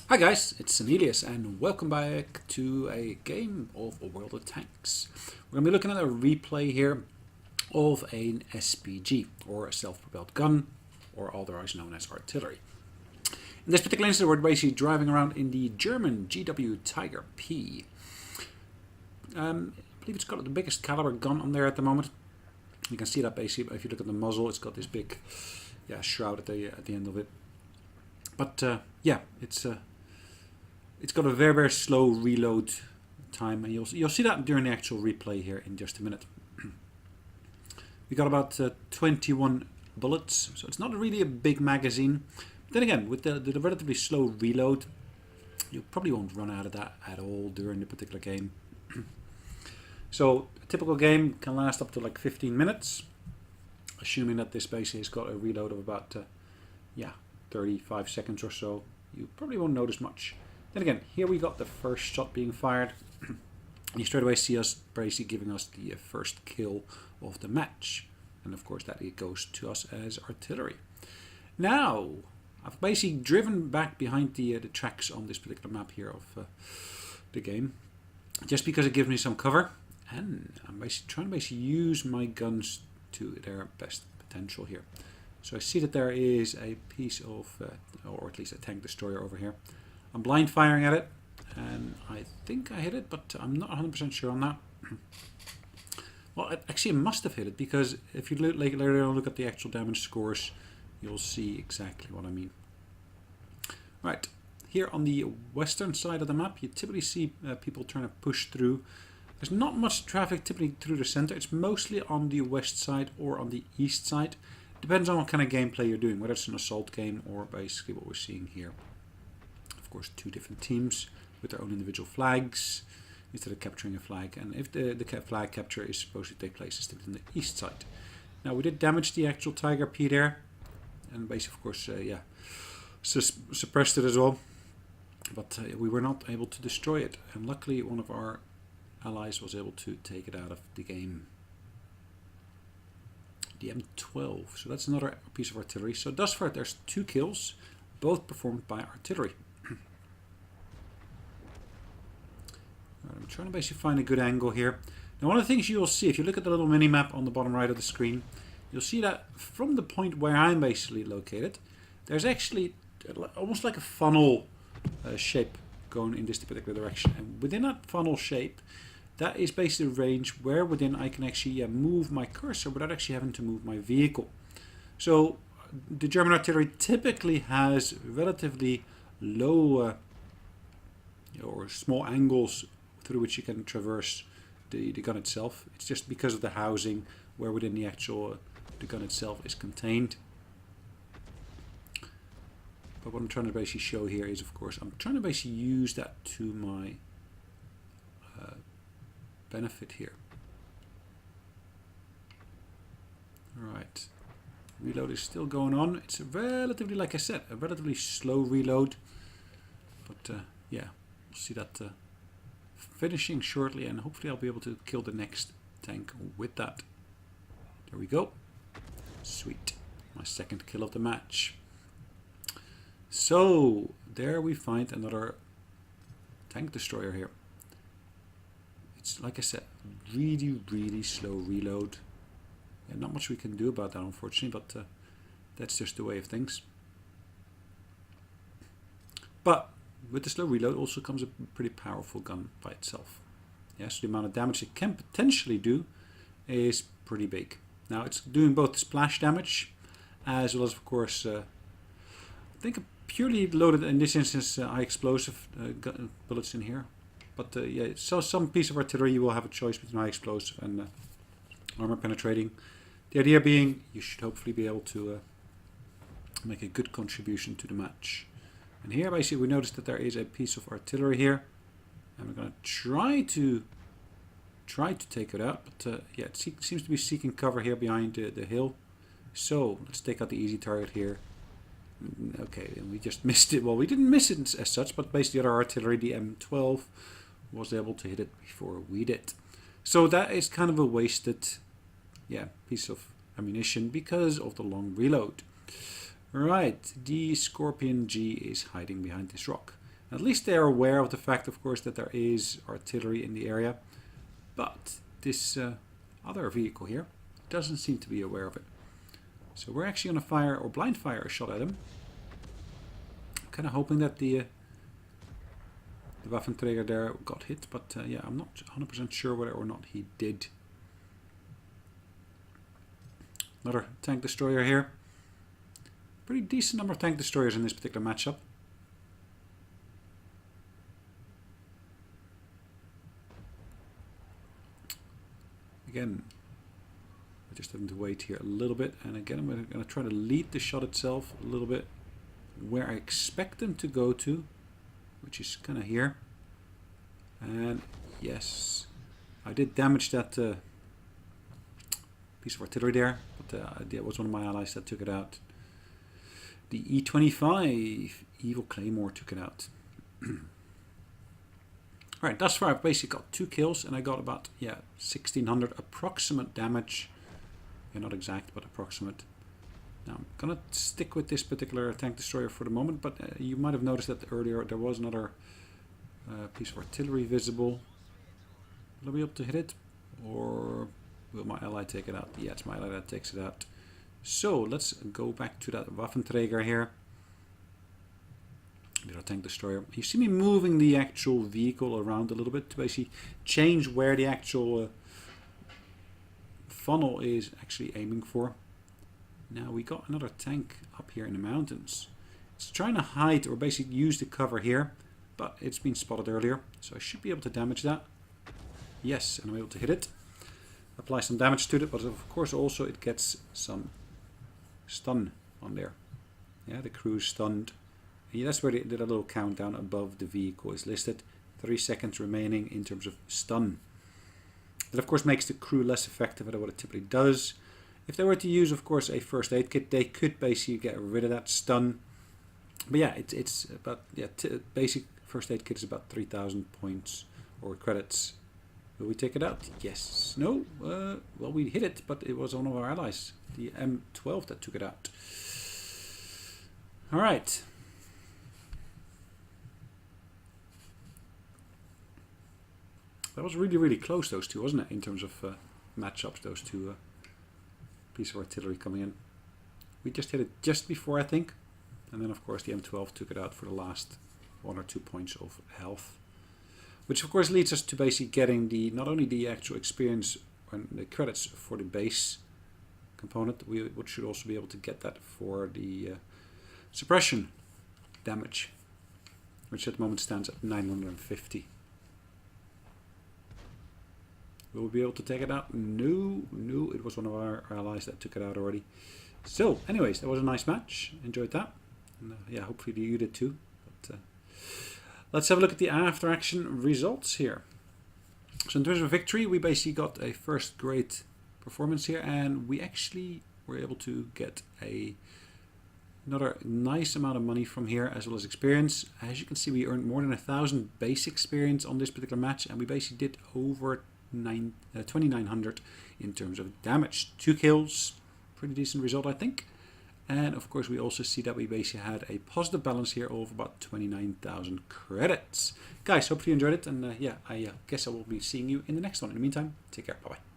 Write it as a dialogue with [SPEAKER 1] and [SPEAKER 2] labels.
[SPEAKER 1] Hi guys, it's Sonelias and welcome back to a game of A World of Tanks. We're going to be looking at a replay here of an SPG, or a self-propelled gun, or otherwise known as artillery. In this particular instance, we're basically driving around in the German GW Tiger P. I believe it's got the biggest caliber gun on there at the moment. You can see that basically if you look at the muzzle, it's got this big shroud at the end of it. But it's got a very slow reload time, and you'll see that during the actual replay here in just a minute. We got about 21 bullets, so it's not really a big magazine. But then again, with the relatively slow reload, you probably won't run out of that at all during the particular game. So a typical game can last up to like 15 minutes, assuming that this basically has got a reload of about 35 seconds or so. You probably won't notice much. Then again, here we got the first shot being fired. You straight away see us basically giving us the first kill of the match. And of course that it goes to us as artillery. Now, I've basically driven back behind the tracks on this particular map here of the game. Just because it gives me some cover. And I'm basically trying to use my guns to their best potential here. So I see that there is a piece of, or at least a tank destroyer over here. I'm blind firing at it, and I think I hit it, but I'm not 100% sure on that. Well, actually I must have hit it, because if you later on look at the actual damage scores, you'll see exactly what I mean. Right, here on the western side of the map, you typically see people trying to push through. There's not much traffic typically through the center. It's mostly on the west side or on the east side. Depends on what kind of gameplay you're doing, whether it's an assault game or basically what we're seeing here. Of course, two different teams with their own individual flags instead of capturing a flag. And if the flag capture is supposed to take place, it's typically on the east side. Now, we did damage the actual Tiger P there, and basically, of course, suppressed it as well. But we were not able to destroy it, and luckily one of our allies was able to take it out of the game. The M12, so that's another piece of artillery. So thus far there's 2 kills, both performed by artillery. I'm trying to basically find a good angle here. Now, one of the things you'll see, if you look at the little mini-map on the bottom right of the screen, you'll see that from the point where I'm basically located, there's actually almost like a funnel shape going in this particular direction. And within that funnel shape, that is basically the range where within I can actually move my cursor without actually having to move my vehicle. So the German artillery typically has relatively low or small angles through which you can traverse the gun itself. It's just because of the housing where within the actual the gun itself is contained. But what I'm trying to basically show here is, of course, I'm trying to basically use that to my benefit here. Alright, reload is still going on. It's a relatively, like I said, a relatively slow reload. But yeah, we'll see that finishing shortly, and hopefully I'll be able to kill the next tank with that. There we go. Sweet. My second kill of the match. So there we find another tank destroyer here. It's, like I said, really slow reload. Yeah, not much we can do about that, unfortunately, but that's just the way of things. But with the slow reload also comes a pretty powerful gun by itself. Yeah, so the amount of damage it can potentially do is pretty big. Now, it's doing both splash damage as well as, of course, I think a purely loaded, in this instance, high explosive bullets in here. But yeah, so some piece of artillery you will have a choice between high explosive and armor penetrating. The idea being you should hopefully be able to make a good contribution to the match. And here basically we notice that there is a piece of artillery here, and we're going to try to take it out. But yeah, it seems to be seeking cover here behind the hill. So let's take out the easy target here. Okay, and we just missed it. Well, we didn't miss it as such, but basically the other artillery, the M12, was able to hit it before we did. So that is kind of a wasted piece of ammunition because of the long reload. Right, the Scorpion G is hiding behind this rock. At least they are aware of the fact, of course, that there is artillery in the area. But this other vehicle here doesn't seem to be aware of it. So we're actually going to fire, or blind fire, a shot at him. I'm kind of hoping that the Waffenträger there got hit, but yeah, I'm not 100% sure whether or not he did. Another tank destroyer here. Pretty decent number of tank destroyers in this particular matchup. Again, I just having to wait here a little bit, and again I'm going to try to lead the shot itself a little bit where I expect them to go to, which is kind of here. And yes, I did damage that piece of artillery there, but it was one of my allies that took it out. The E25 Evil Claymore took it out. Alright, thus far I've basically got 2 kills and I got about 1600 approximate damage. Yeah, not exact, but approximate. Now I'm gonna stick with this particular tank destroyer for the moment, but you might have noticed that earlier there was another piece of artillery visible. Will I be able to hit it? Or will my ally take it out? Yeah, it's my ally that takes it out. So let's go back to that Waffenträger here. The tank destroyer. You see me moving the actual vehicle around a little bit to basically change where the actual funnel is actually aiming for. Now we got another tank up here in the mountains. It's trying to hide or basically use the cover here, but it's been spotted earlier, so I should be able to damage that. Yes, and I'm able to hit it. Apply some damage to it, but of course also it gets some stun on there. Yeah, the crew is stunned. Yeah, that's where the little countdown above the vehicle is listed. 3 seconds remaining in terms of stun. That of course makes the crew less effective at what it typically does. If they were to use, of course, a first aid kit, they could basically get rid of that stun. But yeah, it's about basic first aid kit is about 3,000 points or credits. Will we take it out? Yes. No. Well, we hit it, but it was one of our allies, the M12, that took it out. All right. That was really, really close, those two, wasn't it, in terms of matchups, those two pieces of artillery coming in. We just hit it just before, I think. And then, of course, the M12 took it out for the last 1 or 2 points of health. Which, of course, leads us to basically getting not only the actual experience and the credits for the base component, we should also be able to get that for the suppression damage, which at the moment stands at 950. Will we be able to take it out? No, it was one of our allies that took it out already. So, anyways, that was a nice match. Enjoyed that. And, yeah, hopefully you did too. But, let's have a look at the after action results here. So in terms of victory, we basically got a first grade performance here, and we actually were able to get another nice amount of money from here, as well as experience. As you can see, we earned more than 1,000 base experience on this particular match, and we basically did over 2,900 in terms of damage. 2 kills, pretty decent result, I think. And of course we also see that we basically had a positive balance here of about 29,000 credits. Guys, hopefully you enjoyed it, and yeah, I guess I will be seeing you in the next one. In the meantime, take care, bye bye.